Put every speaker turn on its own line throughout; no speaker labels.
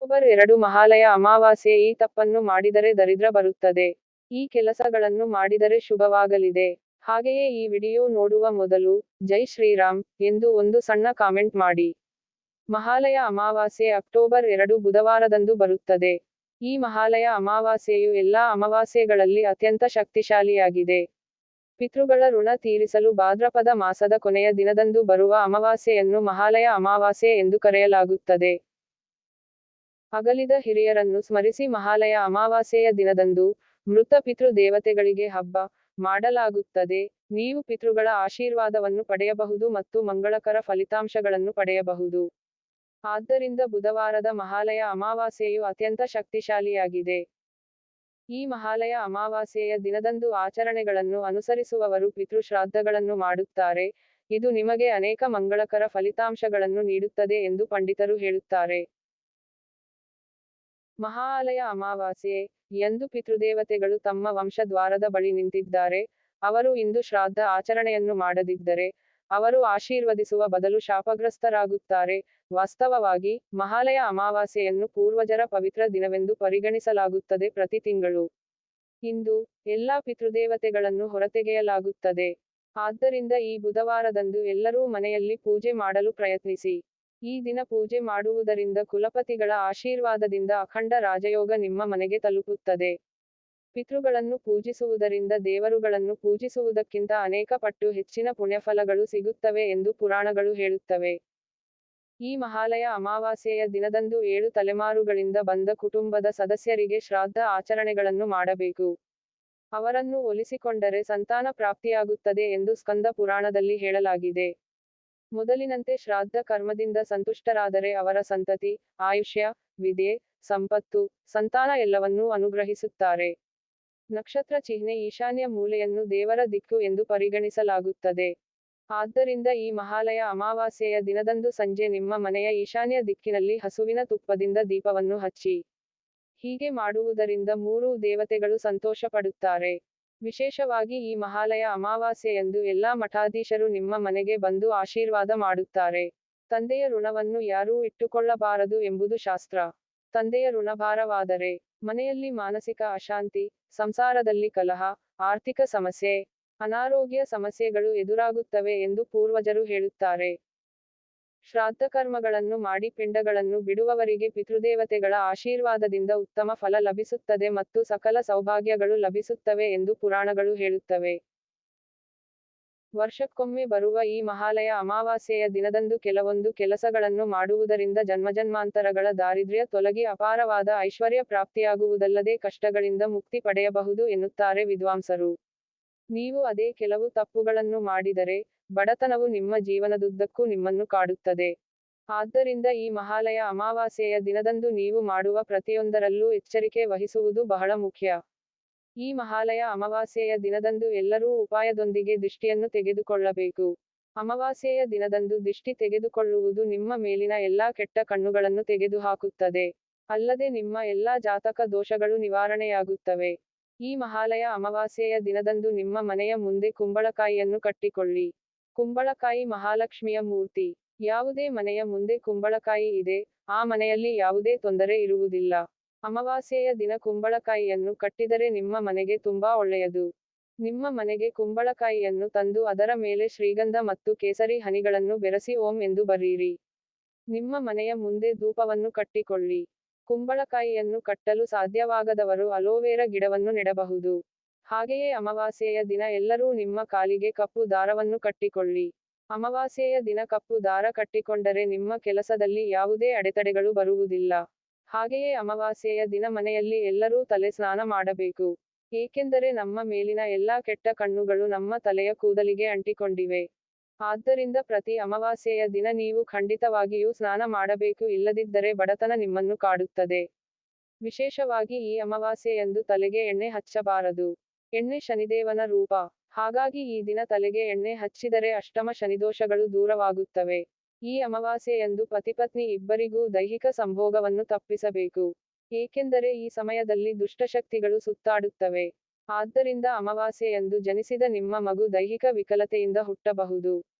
October 2 Mahalaya Amavasya. ಈ ತಪ್ಪನ್ನು ಮಾಡಿದರೆ ದರಿದ್ರ ಬರುತ್ತದೆ. ಈ ಕೆಲಸಗಳನ್ನು ಮಾಡಿದರೆ ಶುಭವಾಗಲಿದೆ. ಹಾಗೆಯೇ ಈ ವಿಡಿಯೋ ನೋಡುವ ಮೊದಲು, ಜೈ ಶ್ರೀರಾಮ್ ಎಂದು ಒಂದು ಸಣ್ಣ ಕಾಮೆಂಟ್ ಮಾಡಿ. ಮಹಾಲಯ ಅಮಾವಾಸ್ಯೆ ಅಕ್ಟೋಬರ್ 2 ಬುಧವಾರದಂದು ಬರುತ್ತದೆ. ಈ ಮಹಾಲಯ ಅಮಾವಾಸ್ಯೆಯು ಎಲ್ಲಾ ಅಮಾವಾಸ್ಯೆಗಳಲ್ಲಿ ಅತ್ಯಂತ ಶಕ್ತಿಶಾಲಿಯಾಗಿದೆ. ಪಿತೃಗಳ ಋಣ ತೀರಿಸಲು ಭಾದ್ರಪದ ಮಾಸದ ಕೊನೆಯ ದಿನದಂದು ಬರುವ ಅಮಾವಾಸ್ಯೆಯನ್ನು ಮಹಾಲಯ ಅಮಾವಾಸ್ಯೆ ಎಂದು ಕರೆಯಲಾಗುತ್ತದೆ. ಅಗಲಿದ ಹಿರಿಯರನ್ನು ಸ್ಮರಿಸಿ ಮಹಾಲಯ ಅಮಾವಾಸ್ಯೆಯ ದಿನದಂದು, ಮೃತ ಪಿತೃ ದೇವತೆಗಳಿಗೆ ಹಬ್ಬ ಮಾಡಲಾಗುತ್ತದೆ. ನೀವು ಪಿತೃಗಳ ಆಶೀರ್ವಾದವನ್ನು ಪಡೆಯಬಹುದು ಮತ್ತು ಮಂಗಳಕರ ಫಲಿತಾಂಶಗಳನ್ನು ಪಡೆಯಬಹುದು. ಆದ್ದರಿಂದ ಬುಧವಾರದ ಮಹಾಲಯ ಅಮಾವಾಸ್ಯೆಯು ಅತ್ಯಂತ ಶಕ್ತಿಶಾಲಿಯಾಗಿದೆ. ಈ ಮಹಾಲಯ ಅಮಾವಾಸ್ಯೆಯ ದಿನದಂದು ಆಚರಣೆಗಳನ್ನು ಅನುಸರಿಸುವವರು ಪಿತೃ ಶ್ರಾದ್ದಗಳನ್ನು ಮಾಡುತ್ತಾರೆ. ಇದು ನಿಮಗೆ ಅನೇಕ ಮಂಗಳಕರ ಫಲಿತಾಂಶಗಳನ್ನು ನೀಡುತ್ತದೆ ಎಂದು ಪಂಡಿತರು ಹೇಳುತ್ತಾರೆ. ಮಹಾಲಯ ಅಮಾವಾಸ್ಯೆ ಎಂದು ಪಿತೃದೇವತೆಗಳು ತಮ್ಮ ವಂಶದ್ವಾರದ ಬಳಿ ನಿಂತಿದ್ದಾರೆ. ಅವರು ಇಂದು ಶ್ರಾದ್ದ ಆಚರಣೆಯನ್ನು ಮಾಡದಿದ್ದರೆ, ಅವರು ಆಶೀರ್ವದಿಸುವ ಬದಲು ಶಾಪಗ್ರಸ್ತರಾಗುತ್ತಾರೆ. ವಾಸ್ತವವಾಗಿ, ಮಹಾಲಯ ಅಮಾವಾಸ್ಯೆಯನ್ನು ಪೂರ್ವಜರ ಪವಿತ್ರ ದಿನವೆಂದು ಪರಿಗಣಿಸಲಾಗುತ್ತದೆ. ಪ್ರತಿ ತಿಂಗಳು ಇಂದು ಎಲ್ಲಾ ಪಿತೃದೇವತೆಗಳನ್ನು ಹೊರತೆಗೆಯಲಾಗುತ್ತದೆ. ಆದ್ದರಿಂದ ಈ ಬುಧವಾರದಂದು ಎಲ್ಲರೂ ಮನೆಯಲ್ಲಿ ಪೂಜೆ ಮಾಡಲು ಪ್ರಯತ್ನಿಸಿ. ಈ ದಿನ ಪೂಜೆ ಮಾಡುವುದರಿಂದ ಕುಲಪತಿಗಳ ಆಶೀರ್ವಾದದಿಂದ ಅಖಂಡ ರಾಜಯೋಗ ನಿಮ್ಮ ಮನೆಗೆ ತಲುಪುತ್ತದೆ. ಪಿತೃಗಳನ್ನು ಪೂಜಿಸುವುದರಿಂದ ದೇವರುಗಳನ್ನು ಪೂಜಿಸುವುದಕ್ಕಿಂತ ಅನೇಕ ಪಟ್ಟು ಹೆಚ್ಚಿನ ಪುಣ್ಯಫಲಗಳು ಸಿಗುತ್ತವೆ ಎಂದು ಪುರಾಣಗಳು ಹೇಳುತ್ತವೆ. ಈ ಮಹಾಲಯ ಅಮಾವಾಸ್ಯೆಯ ದಿನದಂದು 7 ತಲೆಮಾರುಗಳಿಂದ ಬಂದ ಕುಟುಂಬದ ಸದಸ್ಯರಿಗೆ ಶ್ರಾದ್ದ ಆಚರಣೆಗಳನ್ನು ಮಾಡಬೇಕು. ಅವರನ್ನು ಒಲಿಸಿಕೊಂಡರೆ ಸಂತಾನ ಪ್ರಾಪ್ತಿಯಾಗುತ್ತದೆ ಎಂದು ಸ್ಕಂದ ಪುರಾಣದಲ್ಲಿ ಹೇಳಲಾಗಿದೆ. ಮೊದಲಿನಂತೆ ಶ್ರಾದ್ದ ಕರ್ಮದಿಂದ ಸಂತುಷ್ಟರಾದರೆ ಅವರ ಸಂತತಿ, ಆಯುಷ್ಯ, ವಿದ್ಯೆ, ಸಂಪತ್ತು, ಸಂತಾನ ಎಲ್ಲವನ್ನೂ ಅನುಗ್ರಹಿಸುತ್ತಾರೆ. ನಕ್ಷತ್ರ ಚಿಹ್ನೆ ಈಶಾನ್ಯ ಮೂಲೆಯನ್ನು ದೇವರ ದಿಕ್ಕು ಎಂದು ಪರಿಗಣಿಸಲಾಗುತ್ತದೆ. ಆದ್ದರಿಂದ ಈ ಮಹಾಲಯ ಅಮಾವಾಸ್ಯೆಯ ದಿನದಂದು ಸಂಜೆ ನಿಮ್ಮ ಮನೆಯ ಈಶಾನ್ಯ ದಿಕ್ಕಿನಲ್ಲಿ ಹಸುವಿನ ತುಪ್ಪದಿಂದ ದೀಪವನ್ನು ಹಚ್ಚಿ. ಹೀಗೆ ಮಾಡುವುದರಿಂದ ಮೂರೂ ದೇವತೆಗಳು ಸಂತೋಷಪಡುತ್ತಾರೆ. ವಿಶೇಷವಾಗಿ ಈ ಮಹಾಲಯ ಅಮಾವಾಸ್ಯೆಯಂದು ಎಲ್ಲಾ ಮಠಾಧೀಶರು ನಿಮ್ಮ ಮನೆಗೆ ಬಂದು ಆಶೀರ್ವಾದ ಮಾಡುತ್ತಾರೆ. ತಂದೆಯ ಋಣವನ್ನು ಯಾರೂ ಇಟ್ಟುಕೊಳ್ಳಬಾರದು ಎಂಬುದು ಶಾಸ್ತ್ರ. ತಂದೆಯ ಋಣಭಾರವಾದರೆ ಮನೆಯಲ್ಲಿ ಮಾನಸಿಕ ಅಶಾಂತಿ, ಸಂಸಾರದಲ್ಲಿ ಕಲಹ, ಆರ್ಥಿಕ ಸಮಸ್ಯೆ, ಅನಾರೋಗ್ಯ ಸಮಸ್ಯೆಗಳು ಎದುರಾಗುತ್ತವೆ ಎಂದು ಪೂರ್ವಜರು ಹೇಳುತ್ತಾರೆ. ಶ್ರಾದ್ದಕರ್ಮಗಳನ್ನು ಮಾಡಿ ಪಿಂಡಗಳನ್ನು ಬಿಡುವವರಿಗೆ ಪಿತೃದೇವತೆಗಳ ಆಶೀರ್ವಾದದಿಂದ ಉತ್ತಮ ಫಲ ಲಭಿಸುತ್ತದೆ ಮತ್ತು ಸಕಲ ಸೌಭಾಗ್ಯಗಳು ಲಭಿಸುತ್ತವೆ ಎಂದು ಪುರಾಣಗಳು ಹೇಳುತ್ತವೆ. ವರ್ಷಕ್ಕೊಮ್ಮೆ ಬರುವ ಈ ಮಹಾಲಯ ಅಮಾವಾಸ್ಯೆಯ ದಿನದಂದು ಕೆಲವೊಂದು ಕೆಲಸಗಳನ್ನು ಮಾಡುವುದರಿಂದ ಜನ್ಮಜನ್ಮಾಂತರಗಳ ದಾರಿದ್ರ್ಯ ತೊಲಗಿ ಅಪಾರವಾದ ಐಶ್ವರ್ಯ ಪ್ರಾಪ್ತಿಯಾಗುವುದಲ್ಲದೆ ಕಷ್ಟಗಳಿಂದ ಮುಕ್ತಿ ಪಡೆಯಬಹುದು ಎನ್ನುತ್ತಾರೆ ವಿದ್ವಾಂಸರು. ನೀವು ಅದೇ ಕೆಲವು ತಪ್ಪುಗಳನ್ನು ಮಾಡಿದರೆ, ಬಡತನವು ನಿಮ್ಮ ಜೀವನದುದ್ದಕ್ಕೂ ನಿಮ್ಮನ್ನು ಕಾಡುತ್ತದೆ. ಆದ್ದರಿಂದ ಈ ಮಹಾಲಯ ಅಮಾವಾಸ್ಯೆಯ ದಿನದಂದು ನೀವು ಮಾಡುವ ಪ್ರತಿಯೊಂದರಲ್ಲೂ ಎಚ್ಚರಿಕೆ ವಹಿಸುವುದು ಬಹಳ ಮುಖ್ಯ. ಈ ಮಹಾಲಯ ಅಮಾವಾಸ್ಯೆಯ ದಿನದಂದು ಎಲ್ಲರೂ ಉಪಾಯದೊಂದಿಗೆ ದಿಷ್ಟಿಯನ್ನು ತೆಗೆದುಕೊಳ್ಳಬೇಕು. ಅಮಾವಾಸ್ಯೆಯ ದಿನದಂದು ದಿಷ್ಟಿ ತೆಗೆದುಕೊಳ್ಳುವುದು ನಿಮ್ಮ ಮೇಲಿನ ಎಲ್ಲಾ ಕೆಟ್ಟ ಕಣ್ಣುಗಳನ್ನು ತೆಗೆದುಹಾಕುತ್ತದೆ. ಅಲ್ಲದೆ ನಿಮ್ಮ ಎಲ್ಲಾ ಜಾತಕ ದೋಷಗಳು ನಿವಾರಣೆಯಾಗುತ್ತವೆ. ಈ ಮಹಾಲಯ ಅಮಾವಾಸ್ಯೆಯ ದಿನದಂದು ನಿಮ್ಮ ಮನೆಯ ಮುಂದೆ ಕುಂಬಳಕಾಯಿಯನ್ನು ಕಟ್ಟಿಕೊಳ್ಳಿ. ಕುಂಬಳಕಾಯಿ ಮಹಾಲಕ್ಷ್ಮಿಯ ಮೂರ್ತಿ. ಯಾವುದೇ ಮನೆಯ ಮುಂದೆ ಕುಂಬಳಕಾಯಿ ಇದೆ, ಆ ಮನೆಯಲ್ಲಿ ಯಾವುದೇ ತೊಂದರೆ ಇರುವುದಿಲ್ಲ. ಅಮಾವಾಸ್ಯೆಯ ದಿನ ಕುಂಬಳಕಾಯಿಯನ್ನು ಕಟ್ಟಿದರೆ ನಿಮ್ಮ ಮನೆಗೆ ತುಂಬಾ ಒಳ್ಳೆಯದು. ನಿಮ್ಮ ಮನೆಗೆ ಕುಂಬಳಕಾಯಿಯನ್ನು ತಂದು ಅದರ ಮೇಲೆ ಶ್ರೀಗಂಧ ಮತ್ತು ಕೇಸರಿ ಹನಿಗಳನ್ನು ಬೆರೆಸಿ ಓಂ ಎಂದು ಬರೆಯಿರಿ. ನಿಮ್ಮ ಮನೆಯ ಮುಂದೆ ಧೂಪವನ್ನು ಕಟ್ಟಿಕೊಳ್ಳಿ. ಕುಂಬಳಕಾಯಿಯನ್ನು ಕಟ್ಟಲು ಸಾಧ್ಯವಾಗದವರು ಅಲೋವೆರಾ ಗಿಡವನ್ನು ನೆಡಬಹುದು. ಹಾಗೆಯೇ ಅಮಾವಾಸ್ಯೆಯ ದಿನ ಎಲ್ಲರೂ ನಿಮ್ಮ ಕಾಲಿಗೆ ಕಪ್ಪು ದಾರವನ್ನು ಕಟ್ಟಿಕೊಳ್ಳಿ. ಅಮಾವಾಸ್ಯೆಯ ದಿನ ಕಪ್ಪು ದಾರ ಕಟ್ಟಿಕೊಂಡರೆ ನಿಮ್ಮ ಕೆಲಸದಲ್ಲಿ ಯಾವುದೇ ಅಡೆತಡೆಗಳು ಬರುವುದಿಲ್ಲ. ಹಾಗೆಯೇ ಅಮಾವಾಸ್ಯೆಯ ದಿನ ಮನೆಯಲ್ಲಿ ಎಲ್ಲರೂ ತಲೆ ಸ್ನಾನ ಮಾಡಬೇಕು. ಏಕೆಂದರೆ ನಮ್ಮ ಮೇಲಿನ ಎಲ್ಲಾ ಕೆಟ್ಟ ಕಣ್ಣುಗಳು ನಮ್ಮ ತಲೆಯ ಕೂದಲಿಗೆ ಅಂಟಿಕೊಂಡಿವೆ. ಆದ್ದರಿಂದ ಪ್ರತಿ ಅಮಾವಾಸ್ಯೆಯ ದಿನ ನೀವು ಖಂಡಿತವಾಗಿಯೂ ಸ್ನಾನ ಮಾಡಬೇಕು, ಇಲ್ಲದಿದ್ದರೆ ಬಡತನ ನಿಮ್ಮನ್ನು ಕಾಡುತ್ತದೆ. ವಿಶೇಷವಾಗಿ ಈ ಅಮಾವಾಸ್ಯೆಯಂದು ತಲೆಗೆ ಎಣ್ಣೆ ಹಚ್ಚಬಾರದು. ಎಣ್ಣೆ ಶನಿದೇವನ ರೂಪ. ಹಾಗಾಗಿ ಈ ದಿನ ತಲೆಗೆ ಎಣ್ಣೆ ಹಚ್ಚಿದರೆ ಅಷ್ಟಮ ಶನಿದೋಷಗಳು ದೂರವಾಗುತ್ತವೆ. ಈ ಅಮಾವಾಸ್ಯೆಯಂದು ಪತಿಪತ್ನಿ ಇಬ್ಬರಿಗೂ ದೈಹಿಕ ಸಂಭೋಗವನ್ನು ತಪ್ಪಿಸಬೇಕು. ಏಕೆಂದರೆ ಈ ಸಮಯದಲ್ಲಿ ದುಷ್ಟಶಕ್ತಿಗಳು ಸುತ್ತಾಡುತ್ತವೆ. ಆದ್ದರಿಂದ ಅಮಾವಾಸ್ಯೆಯಂದು ಜನಿಸಿದ ನಿಮ್ಮ ಮಗು ದೈಹಿಕ ವಿಕಲತೆಯಿಂದ ಹುಟ್ಟಬಹುದು.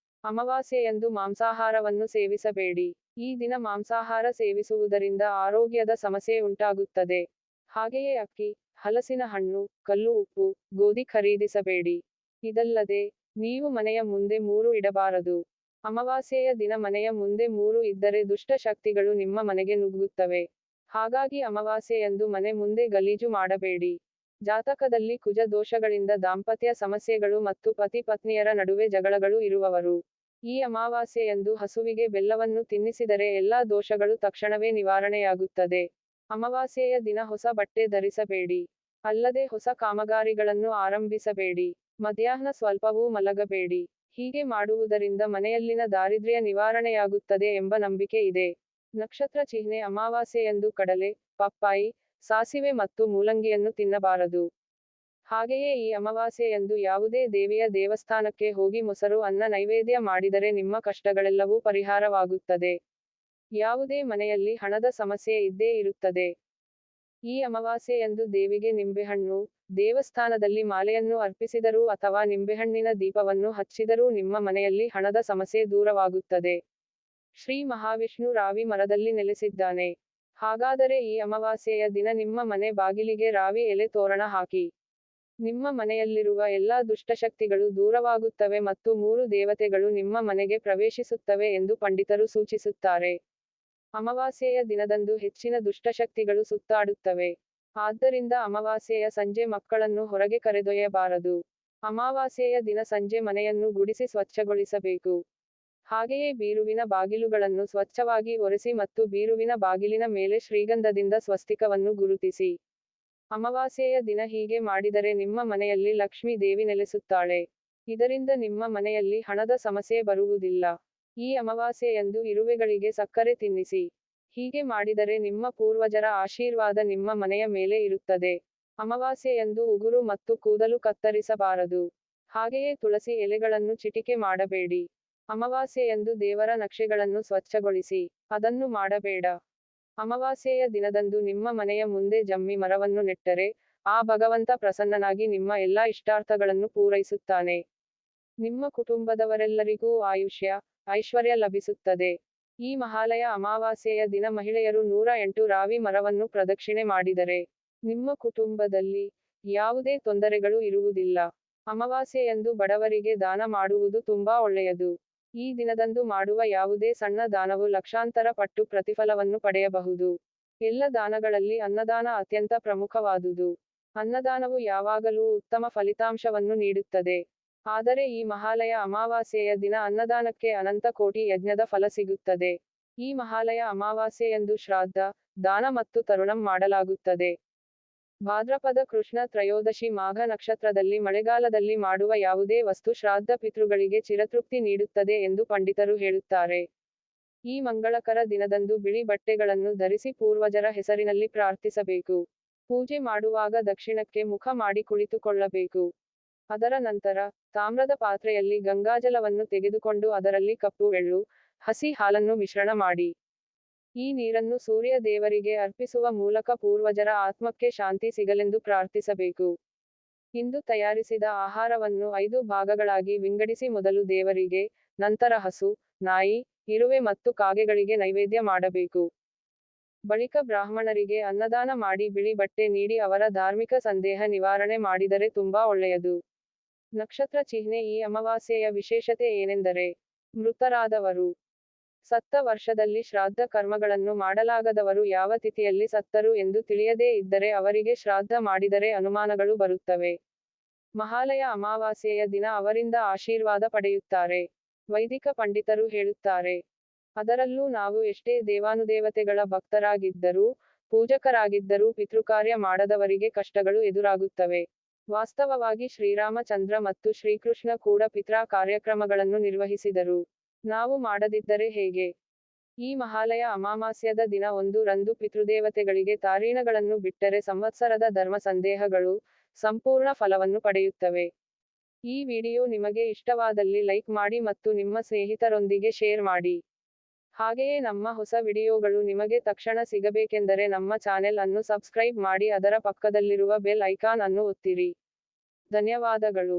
ಅಮಾವಾಸ್ಯೆಯಂದು ಮಾಂಸಾಹಾರವನ್ನು ಸೇವಿಸಬೇಡಿ. ಈ ದಿನ ಮಾಂಸಾಹಾರ ಸೇವಿಸುವುದರಿಂದ ಆರೋಗ್ಯದ ಸಮಸ್ಯೆ ಉಂಟಾಗುತ್ತದೆ. ಹಾಗೆಯೇ ಅಕ್ಕಿ, ಹಲಸಿನ ಹಣ್ಣು, ಕಲ್ಲು ಉಪ್ಪು, ಗೋಧಿ ಖರೀದಿಸಬೇಡಿ. ಇದಲ್ಲದೆ, ನೀವು ಮನೆಯ ಮುಂದೆ 3 ಇಡಬಾರದು. ಅಮಾವಾಸ್ಯೆಯ ದಿನ ಮನೆಯ ಮುಂದೆ 3 ಇದ್ದರೆ ದುಷ್ಟ ಶಕ್ತಿಗಳು ನಿಮ್ಮ ಮನೆಗೆ ನುಗ್ಗುತ್ತವೆ. ಹಾಗಾಗಿ ಅಮಾವಾಸ್ಯೆಯಂದು ಮನೆ ಮುಂದೆ ಗಲೀಜು ಮಾಡಬೇಡಿ. ಜಾತಕದಲ್ಲಿ ಕುಜ ದೋಷಗಳಿಂದ ದಾಂಪತ್ಯ ಸಮಸ್ಯೆಗಳು ಮತ್ತು ಪತಿ ಪತ್ನಿಯರ ನಡುವೆ ಜಗಳಗಳು ಇರುವವರು ಈ ಅಮಾವಾಸ್ಯೆಯಂದು ಹಸುವಿಗೆ ಬೆಲ್ಲವನ್ನು ತಿನ್ನಿಸಿದರೆ ಎಲ್ಲಾ ದೋಷಗಳು ತಕ್ಷಣವೇ ನಿವಾರಣೆಯಾಗುತ್ತದೆ. ಅಮಾವಾಸ್ಯೆಯ ದಿನ ಹೊಸ ಬಟ್ಟೆ ಧರಿಸಬೇಡಿ. ಅಲ್ಲದೆ ಹೊಸ ಕಾಮಗಾರಿಗಳನ್ನು ಆರಂಭಿಸಬೇಡಿ. ಮಧ್ಯಾಹ್ನ ಸ್ವಲ್ಪವೂ ಮಲಗಬೇಡಿ. ಹೀಗೆ ಮಾಡುವುದರಿಂದ ಮನೆಯಲ್ಲಿನ ದಾರಿದ್ರ್ಯ ನಿವಾರಣೆಯಾಗುತ್ತದೆ ಎಂಬ ನಂಬಿಕೆ ಇದೆ. ನಕ್ಷತ್ರ ಚಿಹ್ನೆ ಅಮಾವಾಸ್ಯೆಯಂದು ಕಡಲೆ, ಪಪ್ಪಾಯಿ, ಸಾಸಿವೆ ಮತ್ತು ಮೂಲಂಗಿಯನ್ನು ತಿನ್ನಬಾರದು. ಹಾಗೆಯೇ ಈ ಅಮಾವಾಸ್ಯೆಯಂದು ಯಾವುದೇ ದೇವಿಯ ದೇವಸ್ಥಾನಕ್ಕೆ ಹೋಗಿ ಮೊಸರು ಅನ್ನ ನೈವೇದ್ಯ ಮಾಡಿದರೆ ನಿಮ್ಮ ಕಷ್ಟಗಳೆಲ್ಲವೂ ಪರಿಹಾರವಾಗುತ್ತದೆ. ಯಾವುದೇ ಮನೆಯಲ್ಲಿ ಹಣದ ಸಮಸ್ಯೆ ಇದ್ದೇ ಇರುತ್ತದೆ. ಈ ಅಮಾವಾಸ್ಯೆಯಂದು ದೇವಿಗೆ ನಿಂಬೆಹಣ್ಣು, ದೇವಸ್ಥಾನದಲ್ಲಿ ಮಾಲೆಯನ್ನು ಅರ್ಪಿಸಿದರೂ ಅಥವಾ ನಿಂಬೆಹಣ್ಣಿನ ದೀಪವನ್ನು ಹಚ್ಚಿದರೂ ನಿಮ್ಮ ಮನೆಯಲ್ಲಿ ಹಣದ ಸಮಸ್ಯೆ ದೂರವಾಗುತ್ತದೆ. ಶ್ರೀ ಮಹಾವಿಷ್ಣು ರಾವಿ ಮರದಲ್ಲಿ ನೆಲೆಸಿದ್ದಾನೆ. ಹಾಗಾದರೆ ಈ ಅಮಾವಾಸ್ಯೆಯ ದಿನ ನಿಮ್ಮ ಮನೆ ಬಾಗಿಲಿಗೆ ರಾವಿ ಎಲೆ ತೋರಣ ಹಾಕಿ. ನಿಮ್ಮ ಮನೆಯಲ್ಲಿರುವ ಎಲ್ಲಾ ದುಷ್ಟಶಕ್ತಿಗಳು ದೂರವಾಗುತ್ತವೆ ಮತ್ತು 3 ದೇವತೆಗಳು ನಿಮ್ಮ ಮನೆಗೆ ಪ್ರವೇಶಿಸುತ್ತವೆ ಎಂದು ಪಂಡಿತರು ಸೂಚಿಸುತ್ತಾರೆ. ಅಮಾವಾಸ್ಯೆಯ ದಿನದಂದು ಹೆಚ್ಚಿನ ದುಷ್ಟಶಕ್ತಿಗಳು ಸುತ್ತಾಡುತ್ತವೆ. ಆದ್ದರಿಂದ ಅಮಾವಾಸ್ಯೆಯ ಸಂಜೆ ಮಕ್ಕಳನ್ನು ಹೊರಗೆ ಕರೆದೊಯ್ಯಬಾರದು. ಅಮಾವಾಸ್ಯೆಯ ದಿನ ಸಂಜೆ ಮನೆಯನ್ನು ಗುಡಿಸಿ ಸ್ವಚ್ಛಗೊಳಿಸಬೇಕು. ಹಾಗೆಯೇ ಬೀರುವಿನ ಬಾಗಿಲುಗಳನ್ನು ಸ್ವಚ್ಛವಾಗಿ ಒರೆಸಿ ಮತ್ತು ಬೀರುವಿನ ಬಾಗಿಲಿನ ಮೇಲೆ ಶ್ರೀಗಂಧದಿಂದ ಸ್ವಸ್ತಿಕವನ್ನು ಗುರುತಿಸಿ. ಅಮಾವಾಸ್ಯೆಯ ದಿನ ಹೀಗೆ ಮಾಡಿದರೆ ನಿಮ್ಮ ಮನೆಯಲ್ಲಿ ಲಕ್ಷ್ಮೀ ದೇವಿ ನೆಲೆಸುತ್ತಾಳೆ. ಇದರಿಂದ ನಿಮ್ಮ ಮನೆಯಲ್ಲಿ ಹಣದ ಸಮಸ್ಯೆ ಬರುವುದಿಲ್ಲ. ಈ ಅಮಾವಾಸ್ಯೆಯಂದು ಇರುವೆಗಳಿಗೆ ಸಕ್ಕರೆ ತಿನ್ನಿಸಿ. ಹೀಗೆ ಮಾಡಿದರೆ ನಿಮ್ಮ ಪೂರ್ವಜರ ಆಶೀರ್ವಾದ ನಿಮ್ಮ ಮನೆಯ ಮೇಲೆ ಇರುತ್ತದೆ. ಅಮಾವಾಸ್ಯೆಯಂದು ಉಗುರು ಮತ್ತು ಕೂದಲು ಕತ್ತರಿಸಬಾರದು. ಹಾಗೆಯೇ ತುಳಸಿ ಎಲೆಗಳನ್ನು ಚಿಟಿಕೆ ಮಾಡಬೇಡಿ. ಅಮಾವಾಸ್ಯೆಯಂದು ದೇವರ ನಕ್ಷೆಗಳನ್ನು ಸ್ವಚ್ಛಗೊಳಿಸಿ. ಅದನ್ನು ಮಾಡಬೇಡ. ಅಮಾವಾಸ್ಯೆಯ ದಿನದಂದು ನಿಮ್ಮ ಮನೆಯ ಮುಂದೆ ಜಮ್ಮಿ ಮರವನ್ನು ನೆಟ್ಟರೆ, ಆ ಭಗವಂತ ಪ್ರಸನ್ನನಾಗಿ ನಿಮ್ಮ ಎಲ್ಲಾ ಇಷ್ಟಾರ್ಥಗಳನ್ನು ಪೂರೈಸುತ್ತಾನೆ. ನಿಮ್ಮ ಕುಟುಂಬದವರೆಲ್ಲರಿಗೂ ಆಯುಷ್ಯ, ಐಶ್ವರ್ಯ ಲಭಿಸುತ್ತದೆ. ಈ ಮಹಾಲಯ ಅಮಾವಾಸ್ಯೆಯ ದಿನ ಮಹಿಳೆಯರು 108 ರಾವಿ ಮರವನ್ನು ಪ್ರದಕ್ಷಿಣೆ ಮಾಡಿದರೆ, ನಿಮ್ಮ ಕುಟುಂಬದಲ್ಲಿ ಯಾವುದೇ ತೊಂದರೆಗಳು ಇರುವುದಿಲ್ಲ. ಅಮಾವಾಸ್ಯೆಯಂದು ಬಡವರಿಗೆ ದಾನ ಮಾಡುವುದು ತುಂಬಾ ಒಳ್ಳೆಯದು. ಈ ದಿನದಂದು ಮಾಡುವ ಯಾವುದೇ ಸಣ್ಣ ದಾನವು ಲಕ್ಷಾಂತರ ಪಟ್ಟು ಪ್ರತಿಫಲವನ್ನು ಪಡೆಯಬಹುದು. ಎಲ್ಲ ದಾನಗಳಲ್ಲಿ ಅನ್ನದಾನ ಅತ್ಯಂತ ಪ್ರಮುಖವಾದುದು. ಅನ್ನದಾನವು ಯಾವಾಗಲೂ ಉತ್ತಮ ಫಲಿತಾಂಶವನ್ನು ನೀಡುತ್ತದೆ. ಆದರೆ ಈ ಮಹಾಲಯ ಅಮಾವಾಸ್ಯೆಯ ದಿನ ಅನ್ನದಾನಕ್ಕೆ ಅನಂತ ಕೋಟಿ ಯಜ್ಞದ ಫಲ ಸಿಗುತ್ತದೆ. ಈ ಮಹಾಲಯ ಅಮಾವಾಸ್ಯೆಯಂದು ಶ್ರಾದ್ದ, ದಾನ ಮತ್ತು ತರುಣಂ ಮಾಡಲಾಗುತ್ತದೆ. ಭಾದ್ರಪದ ಕೃಷ್ಣ ತ್ರಯೋದಶಿ ಮಾಘ ನಕ್ಷತ್ರದಲ್ಲಿ ಮಳೆಗಾಲದಲ್ಲಿ ಮಾಡುವ ಯಾವುದೇ ವಸ್ತು ಶ್ರಾದ್ದ ಪಿತೃಗಳಿಗೆ ಚಿರತೃಪ್ತಿ ನೀಡುತ್ತದೆ ಎಂದು ಪಂಡಿತರು ಹೇಳುತ್ತಾರೆ. ಈ ಮಂಗಳಕರ ದಿನದಂದು ಬಿಳಿ ಬಟ್ಟೆಗಳನ್ನು ಧರಿಸಿ ಪೂರ್ವಜರ ಹೆಸರಿನಲ್ಲಿ ಪ್ರಾರ್ಥಿಸಬೇಕು. ಪೂಜೆ ಮಾಡುವಾಗ ದಕ್ಷಿಣಕ್ಕೆ ಮುಖ ಮಾಡಿ ಕುಳಿತುಕೊಳ್ಳಬೇಕು. ಅದರ ನಂತರ, ತಾಮ್ರದ ಪಾತ್ರೆಯಲ್ಲಿ ಗಂಗಾಜಲವನ್ನು ತೆಗೆದುಕೊಂಡು ಅದರಲ್ಲಿ ಕಪ್ಪು ಎಳ್ಳು, ಹಸಿ ಹಾಲನ್ನು ಮಿಶ್ರಣ ಮಾಡಿ. ಈ ನೀರನ್ನು ಸೂರ್ಯ ದೇವರಿಗೆ ಅರ್ಪಿಸುವ ಮೂಲಕ ಪೂರ್ವಜರ ಆತ್ಮಕ್ಕೆ ಶಾಂತಿ ಸಿಗಲೆಂದು ಪ್ರಾರ್ಥಿಸಬೇಕು. ಇಂದು ತಯಾರಿಸಿದ ಆಹಾರವನ್ನು 5 ಭಾಗಗಳಾಗಿ ವಿಂಗಡಿಸಿ ಮೊದಲು ದೇವರಿಗೆ, ನಂತರ ಹಸು, ನಾಯಿ, ಇರುವೆ ಮತ್ತು ಕಾಗೆಗಳಿಗೆ ನೈವೇದ್ಯ ಮಾಡಬೇಕು. ಬಳಿಕ ಬ್ರಾಹ್ಮಣರಿಗೆ ಅನ್ನದಾನ ಮಾಡಿ ಬಿಳಿ ಬಟ್ಟೆ ನೀಡಿ ಅವರ ಧಾರ್ಮಿಕ ಸಂದೇಹ ನಿವಾರಣೆ ಮಾಡಿದರೆ ತುಂಬಾ ಒಳ್ಳೆಯದು. ನಕ್ಷತ್ರ ಚಿಹ್ನೆ ಈ ಅಮಾವಾಸ್ಯೆಯ ವಿಶೇಷತೆ ಏನೆಂದರೆ, ಮೃತರಾದವರು ಸತ್ತ ವರ್ಷದಲ್ಲಿ ಶ್ರಾದ್ದ ಕರ್ಮಗಳನ್ನು ಮಾಡಲಾಗದವರು ಯಾವ ತಿಥಿಯಲ್ಲಿ ಸತ್ತರು ಎಂದು ತಿಳಿಯದೇ ಇದ್ದರೆ ಅವರಿಗೆ ಶ್ರಾದ್ದ ಮಾಡಿದರೆ ಅನುಮಾನಗಳು ಬರುತ್ತವೆ. ಮಹಾಲಯ ಅಮಾವಾಸ್ಯೆಯ ದಿನ ಅವರಿಂದ ಆಶೀರ್ವಾದ ಪಡೆಯುತ್ತಾರೆ. ವೈದಿಕ ಪಂಡಿತರು ಹೇಳುತ್ತಾರೆ. ಅದರಲ್ಲೂ ನಾವು ಎಷ್ಟೇ ದೇವಾನುದೇವತೆಗಳ ಭಕ್ತರಾಗಿದ್ದರೂ, ಪೂಜಕರಾಗಿದ್ದರೂ ಪಿತೃಕಾರ್ಯ ಮಾಡದವರಿಗೆ ಕಷ್ಟಗಳು ಎದುರಾಗುತ್ತವೆ. ವಾಸ್ತವವಾಗಿ ಶ್ರೀರಾಮಚಂದ್ರ ಮತ್ತು ಶ್ರೀಕೃಷ್ಣ ಕೂಡ ಪಿತೃ ಕಾರ್ಯಕ್ರಮಗಳನ್ನು ನಿರ್ವಹಿಸಿದರು. ನಾವು ಮಾಡದಿದ್ದರೆ ಹೇಗೆ? ಈ ಮಹಾಲಯ ಅಮಾವಾಸ್ಯದ ದಿನ 1 ರಂದು ಪಿತೃದೇವತೆಗಳಿಗೆ ತಾರೀಣಗಳನ್ನು ಬಿಟ್ಟರೆ ಸಂವತ್ಸರದ ಧರ್ಮ ಸಂದೇಹಗಳು ಸಂಪೂರ್ಣ ಫಲವನ್ನು ಪಡೆಯುತ್ತವೆ. ಈ ವಿಡಿಯೋ ನಿಮಗೆ ಇಷ್ಟವಾದಲ್ಲಿ ಲೈಕ್ ಮಾಡಿ ಮತ್ತು ನಿಮ್ಮ ಸ್ನೇಹಿತರೊಂದಿಗೆ ಶೇರ್ ಮಾಡಿ. ಹಾಗೆಯೇ ನಮ್ಮ ಹೊಸ ವಿಡಿಯೋಗಳು ನಿಮಗೆ ತಕ್ಷಣ ಸಿಗಬೇಕೆಂದರೆ ನಮ್ಮ ಚಾನೆಲ್ ಅನ್ನು ಸಬ್ಸ್ಕ್ರೈಬ್ ಮಾಡಿ ಅದರ ಪಕ್ಕದಲ್ಲಿರುವ ಬೆಲ್ ಐಕಾನ್ ಅನ್ನು ಒತ್ತಿರಿ. ಧನ್ಯವಾದಗಳು.